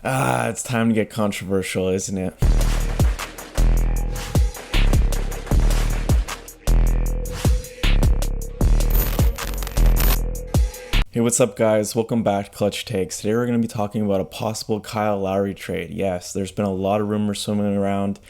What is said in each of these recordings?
It's time to get controversial, isn't it? Hey, what's up, guys? Welcome back to Clutch Takes. Today we're going to be talking about a possible Kyle Lowry trade. Yes, there's been a lot of rumors swimming around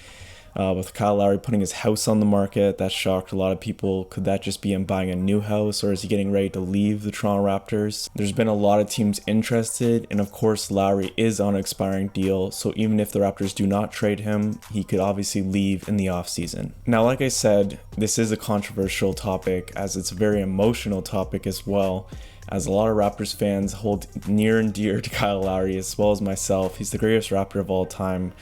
with Kyle Lowry putting his house on the market. That shocked a lot of people. Could that just be him buying a new house, or is he getting ready to leave the Toronto Raptors? There's been a lot of teams interested, and of course Lowry is on an expiring deal, so even if the Raptors do not trade him, he could obviously leave in the offseason. Now, like I said, this is a controversial topic, as it's a very emotional topic as well, as a lot of Raptors fans hold near and dear to Kyle Lowry, as well as myself. He's the greatest Raptor of all time,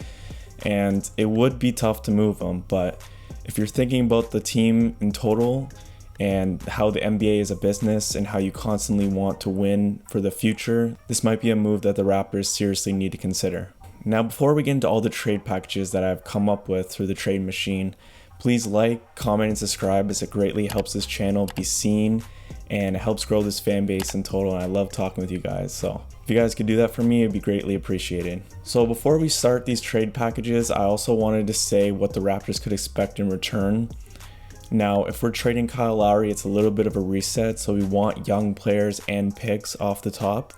and it would be tough to move him. But if you're thinking about the team in total and how the NBA is a business and how you constantly want to win for the future, this might be a move that the Raptors seriously need to consider. Now, before we get into all the trade packages that I've come up with through the trade machine, please like, comment, and subscribe, as it greatly helps this channel be seen and it helps grow this fan base in total, and I love talking with you guys. So if you guys could do that for me, it'd be greatly appreciated. So before we start these trade packages, I also wanted to say what the Raptors could expect in return. Now, if we're trading Kyle Lowry, it's a little bit of a reset, so we want young players and picks off the top.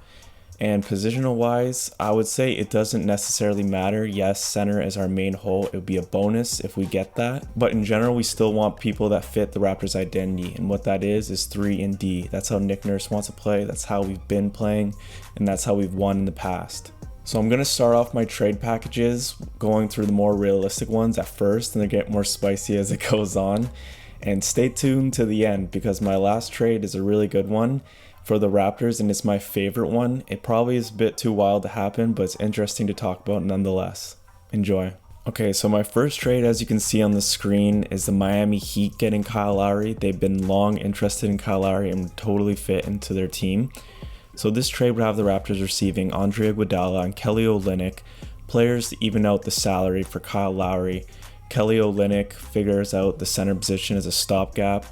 And positional wise, I would say it doesn't necessarily matter. Yes, center is our main hole. It would be a bonus if we get that. But in general, we still want people that fit the Raptors' identity. And what that is 3 and D. That's how Nick Nurse wants to play. That's how we've been playing. And that's how we've won in the past. So I'm going to start off my trade packages going through the more realistic ones at first, and they get more spicy as it goes on. And stay tuned to the end, because my last trade is a really good one for the Raptors, and it's my favorite one. It probably is a bit too wild to happen, but it's interesting to talk about nonetheless. Enjoy. Okay, so my first trade, as you can see on the screen, is the Miami Heat getting Kyle Lowry. They've been long interested in Kyle Lowry and totally fit into their team. So this trade would have the Raptors receiving Andre Iguodala and Kelly Olynyk, players to even out the salary for Kyle Lowry. Kelly Olynyk figures out the center position as a stopgap,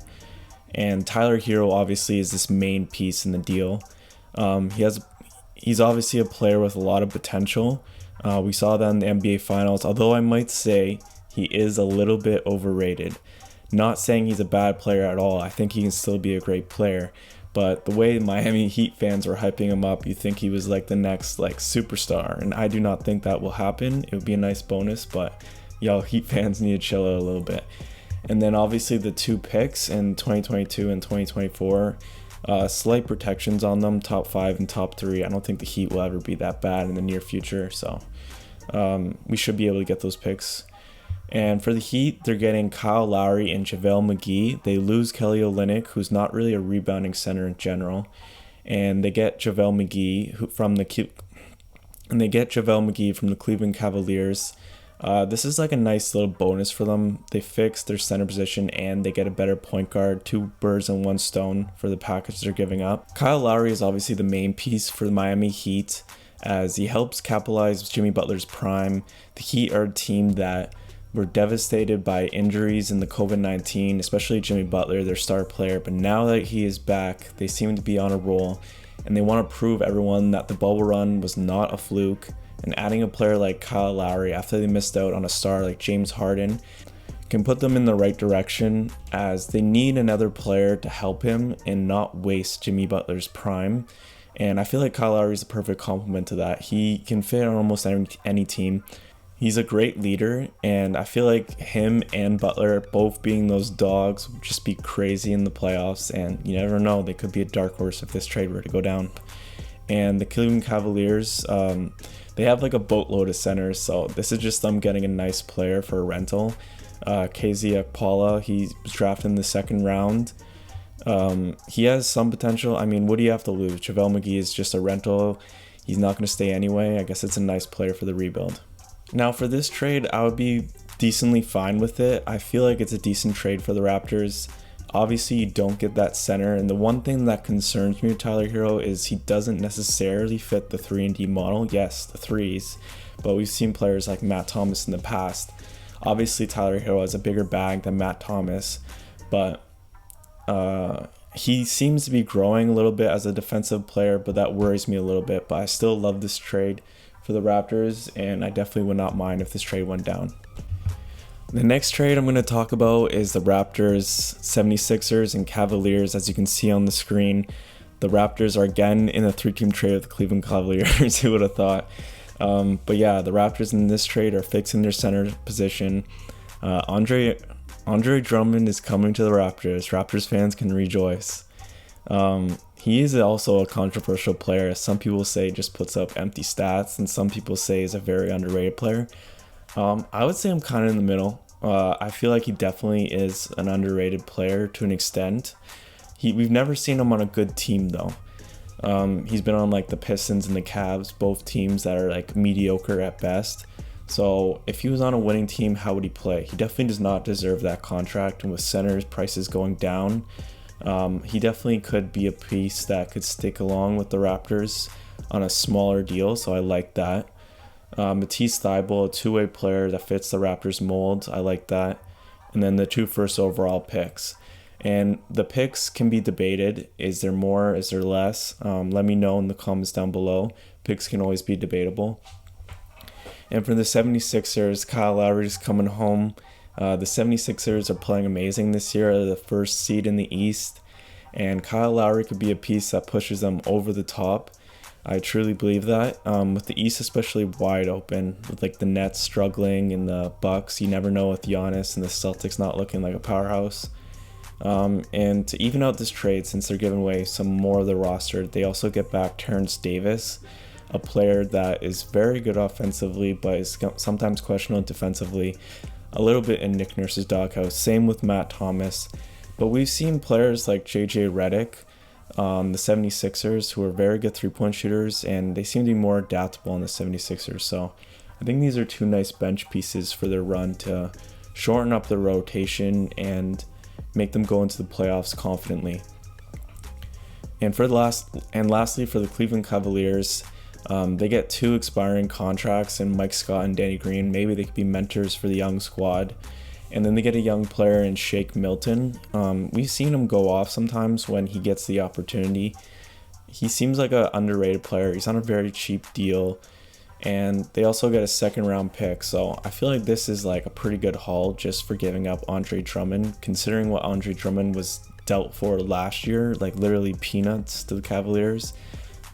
and Tyler Hero obviously is this main piece in the deal. He's obviously a player with a lot of potential. We saw that in the NBA Finals, although I might say he is a little bit overrated. Not saying he's a bad player at all. I think he can still be a great player. But the way Miami Heat fans were hyping him up, you think he was like the next superstar. And I do not think that will happen. It would be a nice bonus, but y'all Heat fans need to chill out a little bit. And then obviously the 2 picks in 2022 and 2024, slight protections on them, top 5 and top 3. I don't think the Heat will ever be that bad in the near future, so we should be able to get those picks. And for the Heat, they're getting Kyle Lowry and JaVale McGee. They lose Kelly Olynyk, who's not really a rebounding center in general, and they get JaVale McGee from the Cleveland Cavaliers. This is like a nice little bonus for them. They fix their center position and they get a better point guard. 2 birds and 1 stone for the package they're giving up. Kyle Lowry is obviously the main piece for the Miami Heat, as he helps capitalize Jimmy Butler's prime. The Heat are a team that were devastated by injuries in the COVID-19, especially Jimmy Butler, their star player. But now that he is back, they seem to be on a roll, and they want to prove everyone that the bubble run was not a fluke. And adding a player like Kyle Lowry after they missed out on a star like James Harden can put them in the right direction, as they need another player to help him and not waste Jimmy Butler's prime. And I feel like Kyle Lowry is the perfect complement to that. He can fit on almost any team. He's a great leader, and I feel like him and Butler both being those dogs would just be crazy in the playoffs, and you never know, they could be a dark horse if this trade were to go down. And the Cleveland Cavaliers, they have like a boatload of centers, so this is just them getting a nice player for a rental. KZ Okpala, he was drafted in the 2nd round. He has some potential. I mean, what do you have to lose? JaVale McGee is just a rental. He's not going to stay anyway. I guess it's a nice player for the rebuild. Now for this trade, I would be decently fine with it. I feel like it's a decent trade for the Raptors. Obviously, you don't get that center, and the one thing that concerns me with Tyler Hero is he doesn't necessarily fit the 3 and D model. Yes, the 3s, but we've seen players like Matt Thomas in the past. Obviously, Tyler Hero has a bigger bag than Matt Thomas, but he seems to be growing a little bit as a defensive player, but that worries me a little bit. But I still love this trade for the Raptors, and I definitely would not mind if this trade went down. The next trade I'm going to talk about is the Raptors, 76ers, and Cavaliers. As you can see on the screen, the Raptors are again in a 3-team trade with the Cleveland Cavaliers. Who would have thought? But yeah, the Raptors in this trade are fixing their center position. Andre Drummond is coming to the Raptors. Raptors fans can rejoice. He is also a controversial player. Some people say just puts up empty stats, and some people say is a very underrated player. I would say I'm kind of in the middle. I feel like he definitely is an underrated player to an extent. We've never seen him on a good team though. He's been on like the Pistons and the Cavs, both teams that are like mediocre at best. So if he was on a winning team, how would he play? He definitely does not deserve that contract, and with centers prices going down, he definitely could be a piece that could stick along with the Raptors on a smaller deal, so I like that. Matisse Thybulle, a two-way player that fits the Raptors mold. I like that. And then the 2 first overall picks. And the picks can be debated. Is there more? Is there less? Let me know in the comments down below. Picks can always be debatable. And for the 76ers, Kyle Lowry is coming home. The 76ers are playing amazing this year. They're the first seed in the East. And Kyle Lowry could be a piece that pushes them over the top. I truly believe that. With the East especially wide open, with like the Nets struggling and the Bucks, you never know with Giannis and the Celtics not looking like a powerhouse. And to even out this trade, since they're giving away some more of the roster, they also get back Terrence Davis, a player that is very good offensively, but is sometimes questionable defensively. A little bit in Nick Nurse's doghouse. Same with Matt Thomas. But we've seen players like JJ Redick, the 76ers, who are very good 3-point shooters, and they seem to be more adaptable on the 76ers. So I think these are 2 nice bench pieces for their run to shorten up the rotation and make them go into the playoffs confidently. And lastly, for the Cleveland Cavaliers, they get 2 expiring contracts in Mike Scott and Danny Green. Maybe they could be mentors for the young squad. And then they get a young player in Shake Milton. We've seen him go off sometimes when he gets the opportunity. He seems like an underrated player. He's on a very cheap deal. And they also get a 2nd-round pick. So I feel like this is like a pretty good haul just for giving up Andre Drummond, considering what Andre Drummond was dealt for last year, like literally peanuts to the Cavaliers.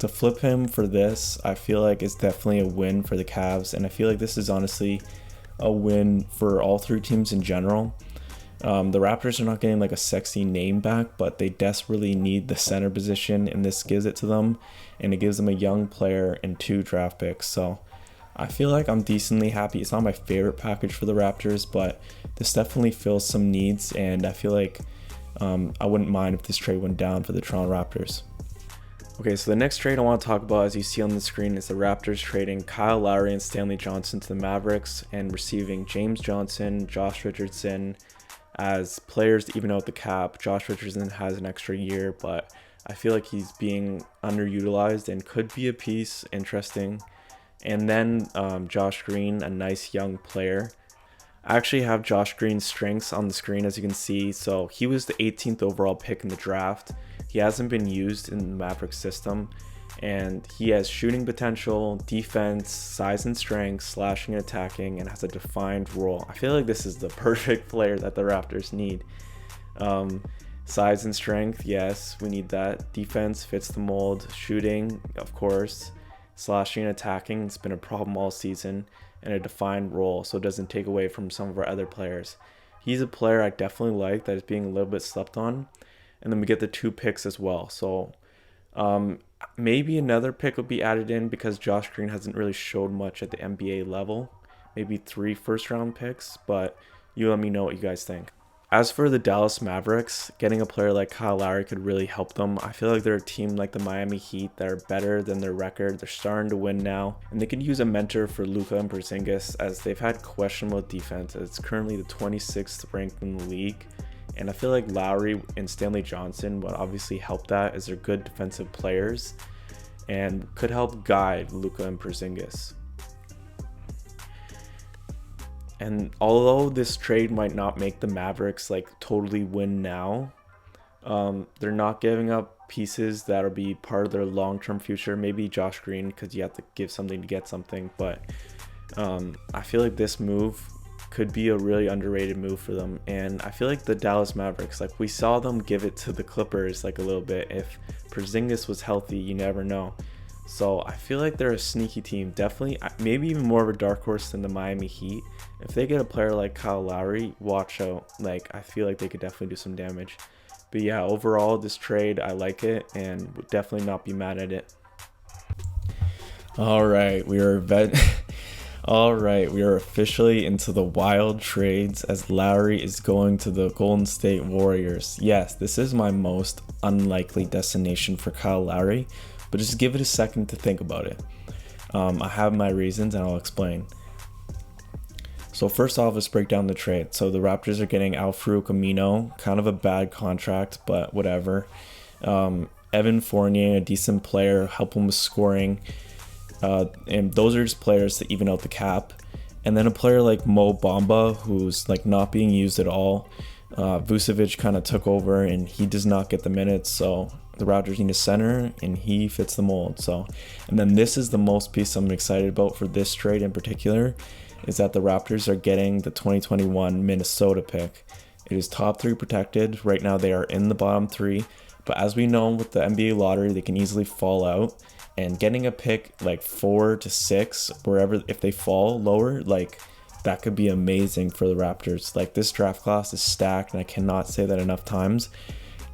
To flip him for this, I feel like it's definitely a win for the Cavs. And I feel like this is honestly a win for all 3 teams in general. The Raptors are not getting like a sexy name back, but they desperately need the center position, and this gives it to them, and it gives them a young player and 2 draft picks. So I feel like I'm decently happy. It's not my favorite package for the Raptors, but this definitely fills some needs, and I feel like I wouldn't mind if this trade went down for the Toronto Raptors. Okay, so the next trade I want to talk about, as you see on the screen, is the Raptors trading Kyle Lowry and Stanley Johnson to the Mavericks and receiving James Johnson, Josh Richardson as players to even out the cap. Josh Richardson has an extra year, but I feel like he's being underutilized and could be a piece interesting. And then Josh Green, a nice young player. I actually have Josh Green's strengths on the screen, as you can see. So he was the 18th overall pick in the draft. He hasn't been used in the Mavericks system, and he has shooting potential, defense, size and strength, slashing and attacking, and has a defined role. I feel like this is the perfect player that the Raptors need. Size and strength, yes, we need that. Defense fits the mold. Shooting, of course. Slashing and attacking, it's been a problem all season. And a defined role, so it doesn't take away from some of our other players. He's a player I definitely like that is being a little bit slept on. And then we get the 2 picks as well. So maybe another pick will be added in because Josh Green hasn't really showed much at the NBA level. Maybe 3 first-round picks, but you let me know what you guys think. As for the Dallas Mavericks, getting a player like Kyle Lowry could really help them. I feel like they're a team like the Miami Heat that are better than their record. They're starting to win now, and they could use a mentor for Luka and Porzingis, as they've had questionable defense. It's currently the 26th ranked in the league, and I feel like Lowry and Stanley Johnson would obviously help that, as they're good defensive players and could help guide Luka and Porzingis. And although this trade might not make the Mavericks like totally win now, they're not giving up pieces that'll be part of their long-term future. Maybe Josh Green, because you have to give something to get something. But I feel like this move could be a really underrated move for them. And I feel like the Dallas Mavericks, like we saw them give it to the Clippers like a little bit. If Porzingis was healthy, you never know. So I feel like they're a sneaky team, definitely, maybe even more of a dark horse than the Miami Heat. If they get a player like Kyle Lowry, watch out. Like, I feel like they could definitely do some damage. But yeah, overall, this trade, I like it and would definitely not be mad at it. All right, we are officially into the wild trades as Lowry is going to the Golden State Warriors. Yes, this is my most unlikely destination for Kyle Lowry, but just give it a second to think about it. I have my reasons and I'll explain. So first off, let's break down the trade. So the Raptors are getting Al-Farouq Amino, kind of a bad contract, but whatever. Evan Fournier, a decent player, help him with scoring. And those are just players to even out the cap. And then a player like Mo Bamba, who's like not being used at all. Vucevic kind of took over and he does not get the minutes. So the Raptors need a center and he fits the mold. So, and then this is the most piece I'm excited about for this trade in particular, is that the Raptors are getting the 2021 Minnesota pick. It is top 3 protected. Right now they are in the bottom 3, but as we know with the NBA lottery, they can easily fall out, and getting a pick like 4 to 6, wherever, if they fall lower, like that could be amazing for the Raptors. Like, this draft class is stacked and I cannot say that enough times.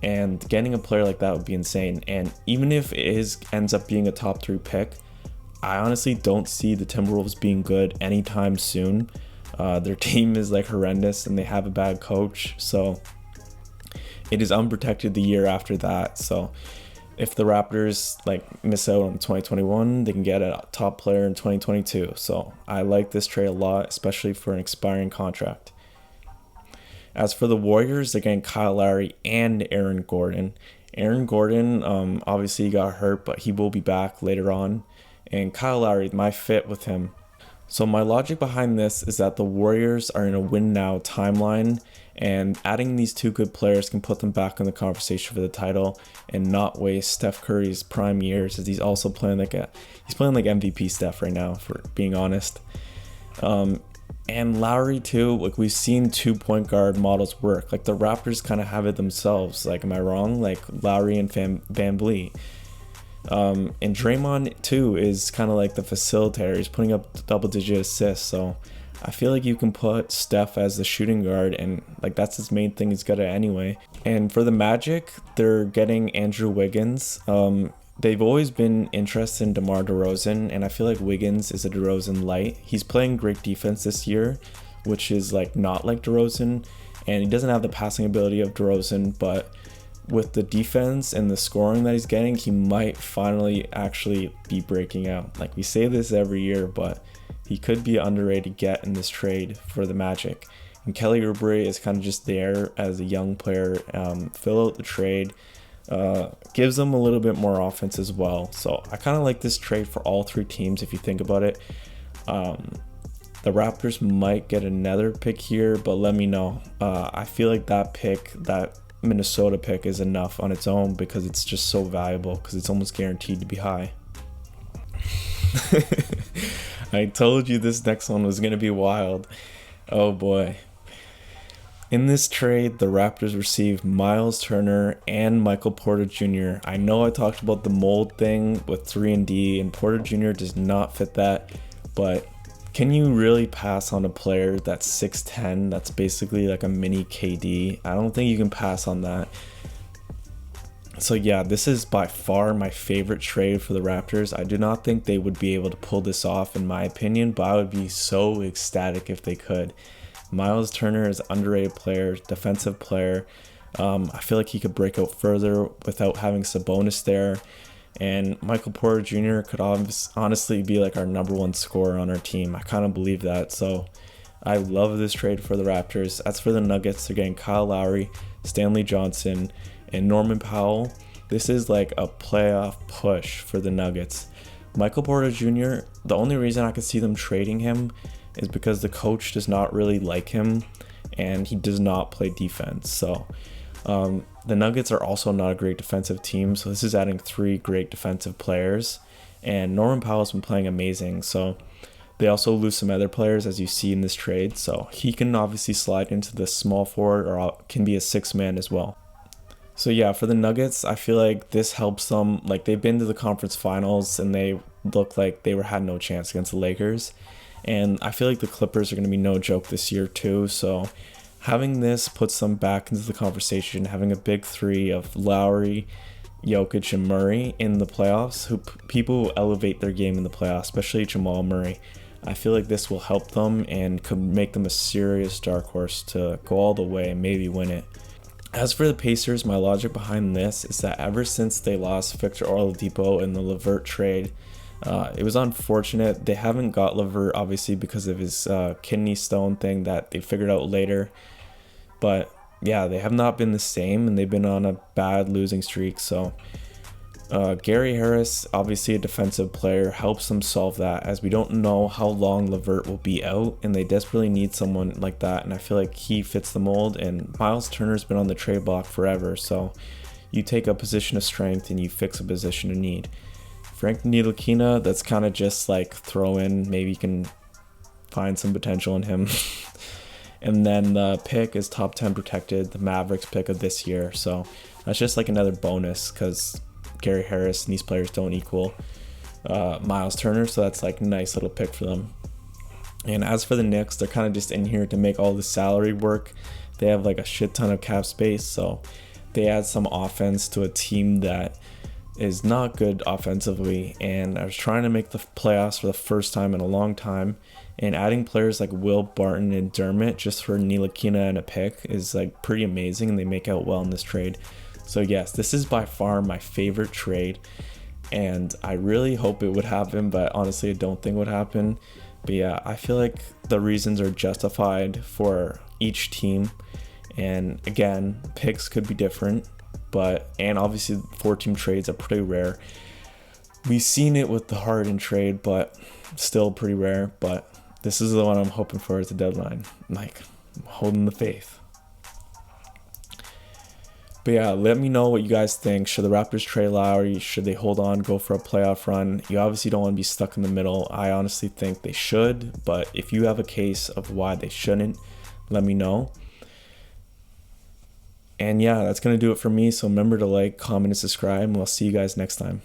And getting a player like that would be insane. And even if it ends up being a top 3 pick, I honestly don't see the Timberwolves being good anytime soon. Their team is like horrendous and they have a bad coach. So it is unprotected the year after that. So if the Raptors like miss out on 2021, they can get a top player in 2022. So I like this trade a lot, especially for an expiring contract. As for the Warriors, they're getting Kyle Lowry and Aaron Gordon. Aaron Gordon, obviously got hurt, but he will be back later on. And Kyle Lowry, my fit with him. So my logic behind this is that the Warriors are in a win now timeline, and adding these 2 good players can put them back in the conversation for the title and not waste Steph Curry's prime years, as he's also playing like MVP Steph right now, for being honest. And Lowry too, like we've seen 2 point guard models work. Like the Raptors kind of have it themselves. Like, am I wrong? Like Lowry and VanVleet. And Draymond too is kind of like the facilitator. He's putting up double-digit assists. So I feel like you can put Steph as the shooting guard, and like that's his main thing he's got it anyway. And for the Magic, they're getting Andrew Wiggins. They've always been interested in DeMar DeRozan, and I feel like Wiggins is a DeRozan light. He's playing great defense this year, which is like not like DeRozan, and he doesn't have the passing ability of DeRozan, but with the defense and the scoring that he's getting, he might finally actually be breaking out. Like, we say this every year, but he could be an underrated get in this trade for the Magic. And Kelly Oubre is kind of just there as a young player, fill out the trade, gives them a little bit more offense as well. So I kind of like this trade for all 3 teams if you think about it. The Raptors might get another pick here, but let me know. I feel like that Minnesota pick is enough on its own because it's just so valuable, because it's almost guaranteed to be high. I told you this next one was going to be wild. Oh boy. In this trade, the Raptors received Miles Turner and Michael Porter Jr. I know I talked about the mold thing with 3-and-D, and Porter Jr. does not fit that, but can you really pass on a player that's 6'10", that's basically like a mini KD? I don't think you can pass on that. So yeah, this is by far my favorite trade for the Raptors. I do not think they would be able to pull this off in my opinion, but I would be so ecstatic if they could. Miles Turner is an underrated player, defensive player. I feel like he could break out further without having Sabonis there. And Michael Porter Jr. could honestly be like our number 1 scorer on our team. I kind of believe that. So I love this trade for the Raptors. As for the Nuggets, they're getting Kyle Lowry, Stanley Johnson, and Norman Powell. This is like a playoff push for the Nuggets. Michael Porter Jr., the only reason I could see them trading him is because the coach does not really like him and he does not play defense. So The Nuggets are also not a great defensive team, so this is adding 3 great defensive players. And Norman Powell's been playing amazing, so they also lose some other players, as you see in this trade. So he can obviously slide into the small forward or can be a 6-man as well. So yeah, for the Nuggets, I feel like this helps them. Like, they've been to the conference finals and they look like they had no chance against the Lakers. And I feel like the Clippers are going to be no joke this year too. So having this puts them back into the conversation, having a big 3 of Lowry, Jokic, and Murray in the playoffs, who people will elevate their game in the playoffs, especially Jamal Murray. I feel like this will help them and could make them a serious dark horse to go all the way and maybe win it. As for the Pacers, my logic behind this is that ever since they lost Victor Oladipo in the LeVert trade, it was unfortunate. They haven't got LeVert, obviously, because of his kidney stone thing that they figured out later. But yeah, they have not been the same, and they've been on a bad losing streak. So Gary Harris, obviously a defensive player, helps them solve that, as we don't know how long LeVert will be out, and they desperately need someone like that, and I feel like he fits the mold. And Miles Turner's been on the trade block forever, so you take a position of strength and you fix a position of need. Frank Ntilikina, that's kind of just like throw in, maybe you can find some potential in him. And then the pick is top 10 protected, the Mavericks pick of this year, so that's just like another bonus because Gary Harris and these players don't equal Miles Turner, so that's like a nice little pick for them. And as for the Knicks, they're kind of just in here to make all the salary work. They have like a shit ton of cap space, so they add some offense to a team that is not good offensively, and I was trying to make the playoffs for the first time in a long time, and adding players like Will Barton and Dermott just for Ntilikina and a pick is like pretty amazing, and they make out well in this trade. So yes, this is by far my favorite trade, and I really hope it would happen, but honestly I don't think it would happen. But yeah, I feel like the reasons are justified for each team, and again, picks could be different, and obviously 4-team trades are pretty rare. We've seen it with the Harden trade, but still pretty rare. But this is the one I'm hoping for at the deadline. Like, I'm holding the faith. But yeah, let me know what you guys think. Should the Raptors trade Lowry? Should they hold on, go for a playoff run? You obviously don't want to be stuck in the middle. I honestly think they should, but if you have a case of why they shouldn't, let me know. And yeah, that's going to do it for me. So remember to like, comment, and subscribe, and we'll see you guys next time.